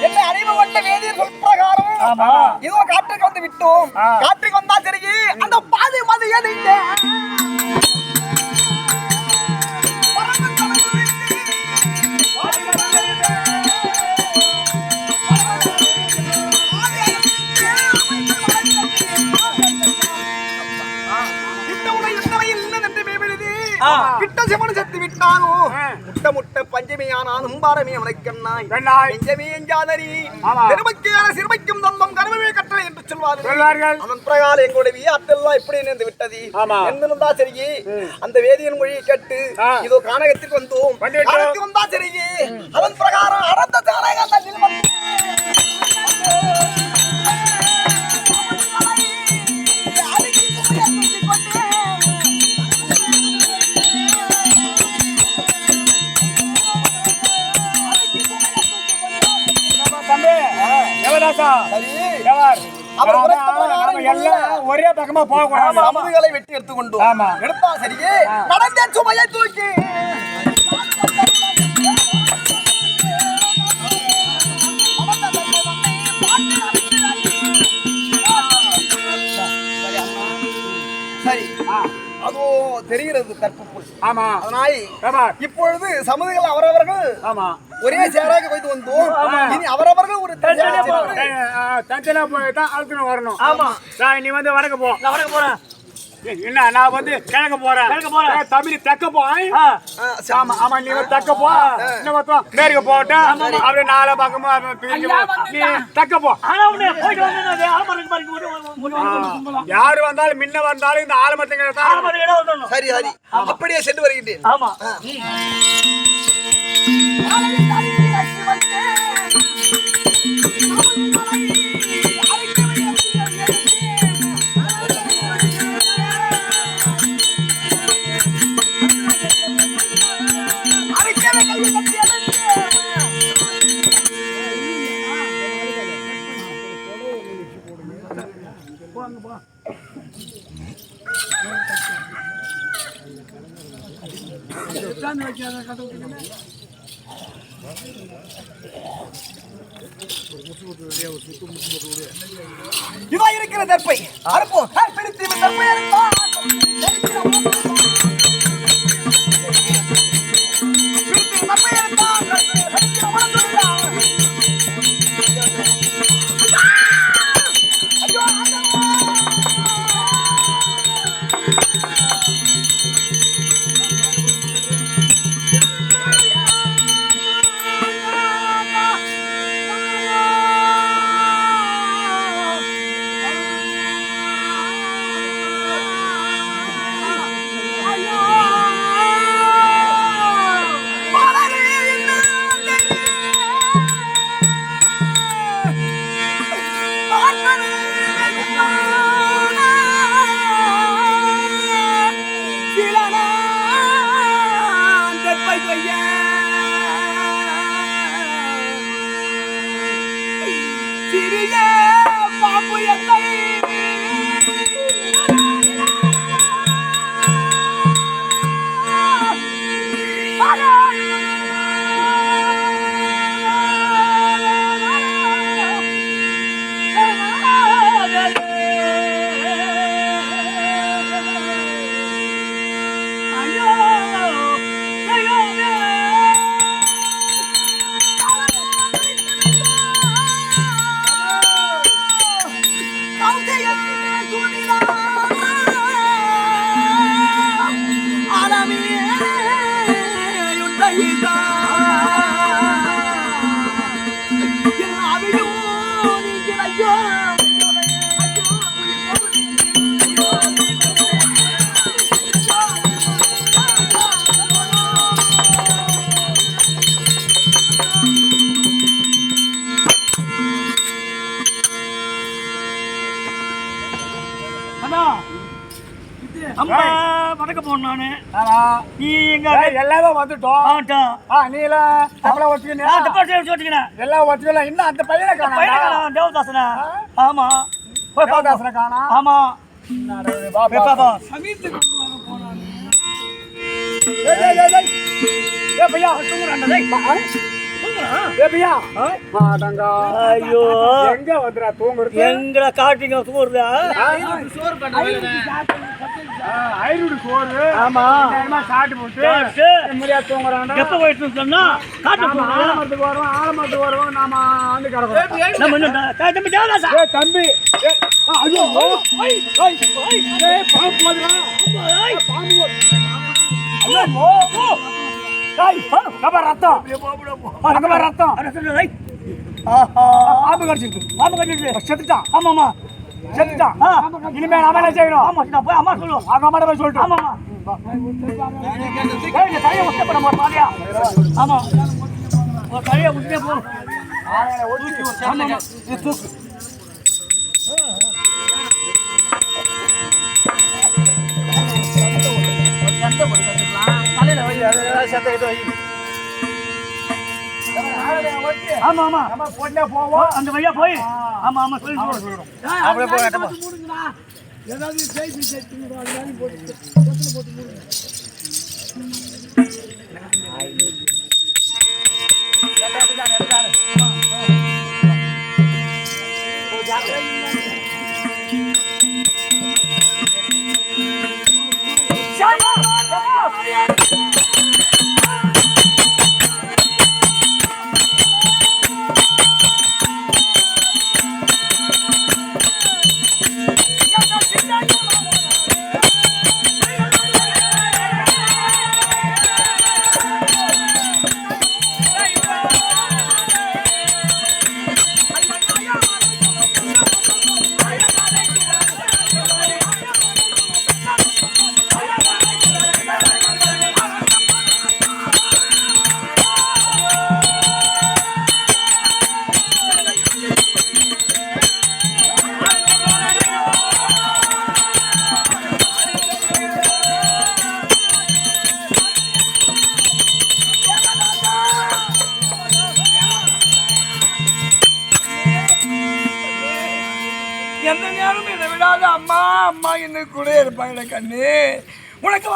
என்னை அறிமுகப்பட்ட வேதியர் சொல் பிரகாரம் இதோ காற்றுக்கு வந்து விட்டோம். காற்றுக்கு வந்தா சரி அந்த பாதி மது எதிர்த்து கிட்ட சிவனு செத்து விட்டாலும் முட்ட முட்ட பஞ்சமியானாலும் பாரமே அவனைக்கண்ணாய் நெஞ்சமே எஞ்சாதரி பெருமைக்கான சிறுமைக்கும் தந்தம் கருமே கட்டளை என்று சொல்வார்கள். அதன் பிரகாரம் எங்களுடைய ஆற்றெல்லாம் இப்படி நேர்ந்து விட்டது என்றிருந்தா சரி அந்த வேதியின் மொழியை கேட்டு இதோ கானகத்திற்கு வந்தோம். வந்தா சரி அதன் பிரகாரம் அடர்ந்த ஒரே பக்கமா போகக்கூடாது. வெட்டி எடுத்துக்கொண்டு எடுத்தா சரியே நடந்த சுமையை தூக்கி சரி அதோ தெரிகிறது கற்புக்குள். ஆமா அதனாய் இப்பொழுது சமூகங்கள் அவரவர்கள் ஒரே சேராக போய்த்து வந்தோம். இனி அவரவர்கள் ஒரு தஞ்சனா போய்தான் அழுத்தணும் வரணும். ஆமா நீ வந்து வடக்கு போ. நான் வடக்கு போறேன். என்ன நான் வந்து கிழக்க போறேன். தமிழ் தக்க போய் ஆமா நீ தக்க போ. இன்னும் மேற்கு போட்டேன் அப்படியே நாலு பக்கமா நீ தக்க போ. யாரு வந்தாலும் முன்ன வந்தாலும் இந்த ஆலமரத்துக்கு சரி சரி அப்படியே சென்று வருகின்றேன். ஆமா இதா இருக்கிற தற்பை அறுப்போம். பிடித்து தற்பை வடக்க போன நானு நீ எங்க எல்லாமே வந்துட்டோம். நீ எல்லாம் வச்சுக்கினேன் எல்லாம் வச்சுக்கலாம். இன்னும் அந்த பையனை காணோம் தேவதாசனா. ஆமா தேவதாசனை காணோம். ஆமா சமீபத்துக்கு போனானு பையா தூங்குறான்டா டேய் பையா மாடங்கா ஐயோ எங்க வந்துடா தூங்குறது எங்கடா காட்டிங்க தூங்குறதா சோறு பண்ண ஐநூறு சோறு ஆமா சாப்பிட்டு போட்டு நிம்மதியா தூங்குறான்டா எப்ப போயிட்டு சொன்னா காட்டு ஆலமரத்துக்கு வருவோம் நாம வந்து கிடக்கும் நம்ம என்ன தம்பி தேவதாசா தம்பி ஐயோ பாம்பு போதுடா பாம்பு ரத்தம் ரத்தம் பாம்பு கடிச்சிருக்கு செத்துட்டான் ஆமாமா செத்துட்டான் இனிமே நாம என்ன செய்யணும் ஆமா நான் போய் அம்மா சொல்லுவோம் அவங்க அம்மா போய் சொல்லிட்டு ஆமாமா தலையை உச்ச பண்ண பாதியா ஆமா ஒரு தலையை உச்சே போ தூக்கு தலையில வை சத்த வை ஆமா ஆமா நம்ம பொண்ணே போவோம் அந்த வழியா போய் ஆமா ஆமா சொல்லி அப்படியே போய் ஏதாவது பேசி சேர்த்து அதனால போட்டு போட்டு எந்த நேரம் என்னை விடாத அம்மா அம்மா என்ன கூட இருப்பாங்களே கண்ணு உனக்கு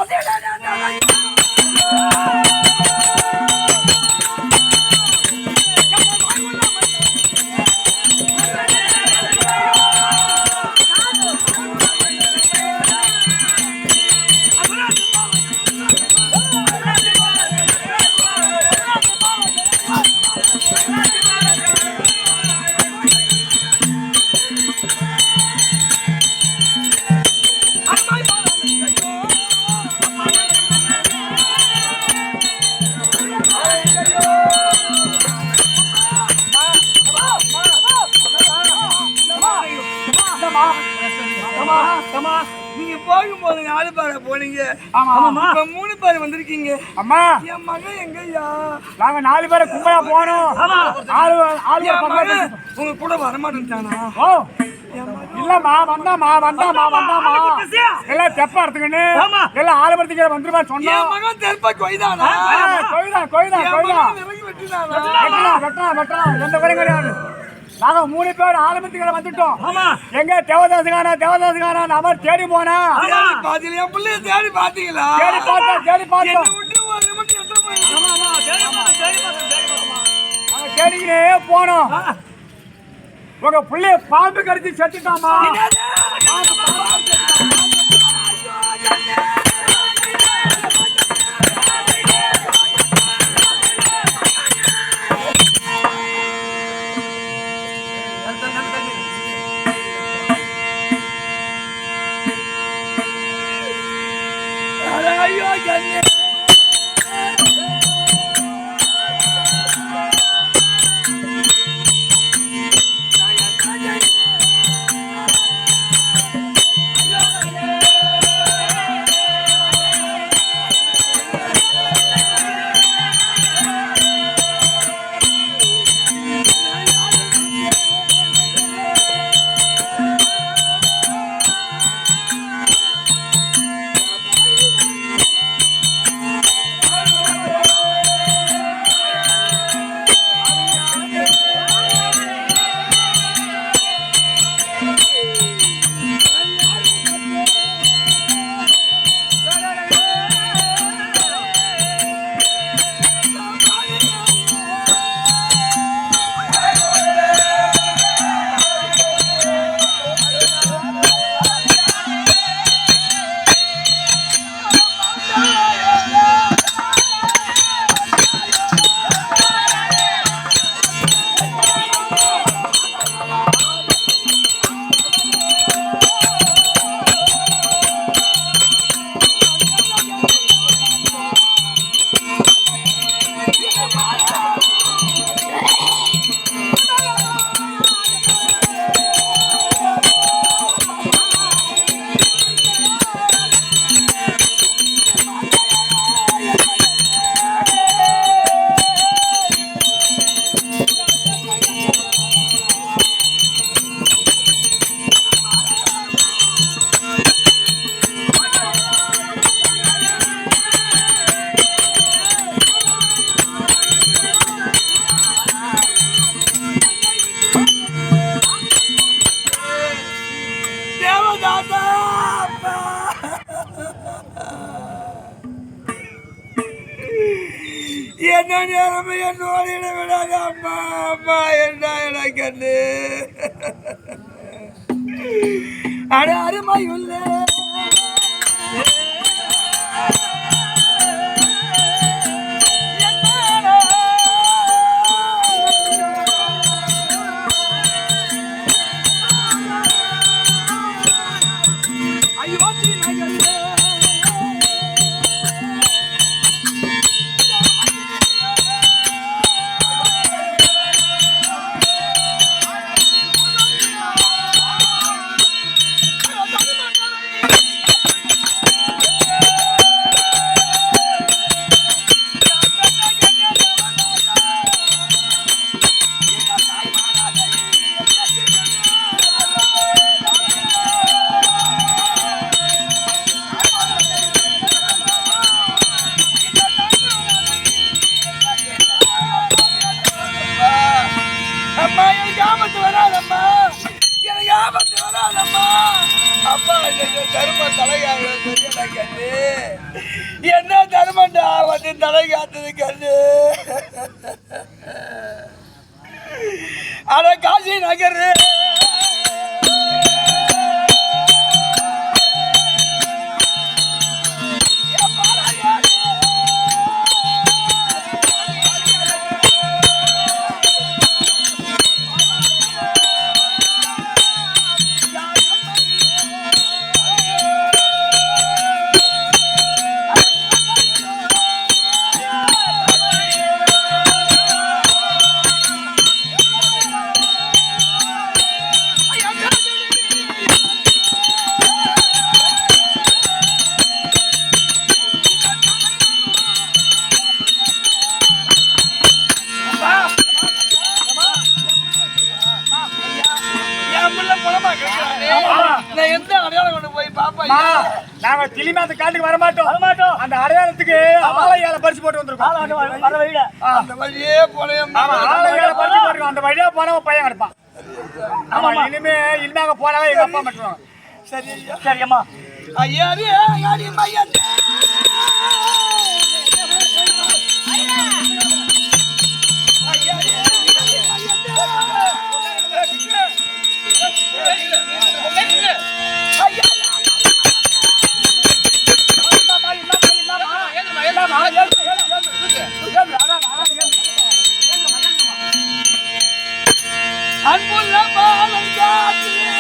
நீங்க போகும்போது 4 பேரை போனீங்க. இப்ப 3 பேர் வந்திருக்கீங்க. அம்மா என் மகன் எங்கய்யா? நாங்க 4 பேரை கும்பலா போனோம். என் மகன் உங்க கூட வரமாட்டேன்ட்டானா? ஓ இல்லம்மா வந்தாமா எல்லாம் தெப்பா எடுத்துக்கின்னு எல்லாம் ஆலமரத்துக்கு வந்துருமா சொன்னா என் மகன் தெப்ப கொய்தானா? கொய்தான் என் மகன் விறகு வெட்டினானா? வெட்டலாம் எந்த குறையும் கிடையாது. நாங்க 3 பேர் ஆலமரத்துக்கு வந்துட்டோம். எங்க தேவதாசுகானா நாம தேடி போனா பாத்தீங்களா? என் பிள்ளைய தேடி பாத்தீங்களா? தேடி பார்த்தோம் என்னை விட்டு ஒரு நிமிஷம் எட்ட போயிருக்கீங்க. நாங்க தேடிக்கினே போனோம். உங்க பிள்ளைய பாம்பு கடிச்சு செத்துட்டாமா? ஐயோ கண்ணே. என்ன நேரம் என்னோட விடாத அம்மா அம்மா என்ன எனக்கு அட அருமையுள்ள என்ன தர்மண்டா வந்து தலை காத்தது கண்ணு அட காசி நகர் நாங்க திளிமா அந்த காட்டுக்கு வர மாட்டோம் அந்த அடையாளத்துக்கு ஆலையால பறிச்சு போட்டு வந்திருக்கோம் அந்த வழியே போனே ஆலையால பறிச்சு போட்டுருக்கோம் அந்த வழியா போனவன் பையன் கிடப்பான் ஆமா இனிமே இன்னாங்க போனாவே எங்க அப்பா மட்டும் சரி சரியம்மா ஐயா ஐயா பையன் அன்புள்ள பாலங்காத்திலே